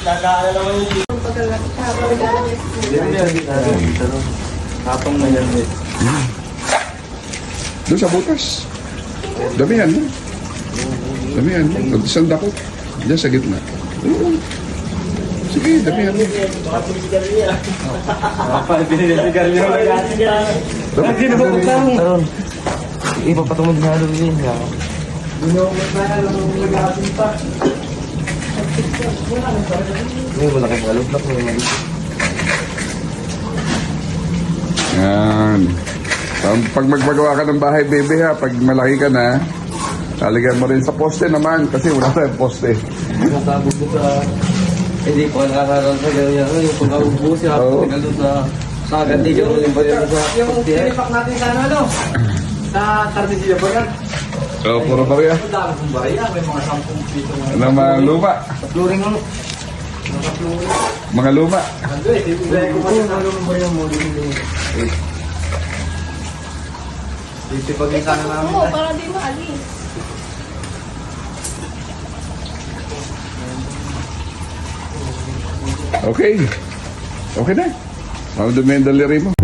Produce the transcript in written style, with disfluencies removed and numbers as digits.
Nagkakaala naman yung Kapang na yan eh. Doon sa butas. Damihan mo. Damihan mo. Isang dako. Diyan sa gitna. Oo. Sige, damihan mo. Pinilisigar niyo. Hindi na Taron. Ipapatungod nga doon yun. Binukot na yan. Nag-aasin pa. May malaking kaluplak. Yan. Pag magpagawa ka ng bahay, baby ha, pag malaki ka na, lalagyan mo rin sa poste naman kasi wala tayong poste. Nasabot ko sa... Hindi po nakakaroon sa gano'n yan. Yung pag-aubos siya, pag-alos sa... Sagad din yung ba yun sa... Yung tinipak natin sa ano? Sa Tardisilla ba yan? So, puro barya. Ang dami kong barya. May mga 10 piso. Ano mga luma? Flooring mo. Mga luma. Ando eh. Hindi ko pa yung nalunong ba yung muli nila. Dito pag yung sana namin. Oo, para di maalis. Okay. Okay na. Ano dumi yung daliri mo?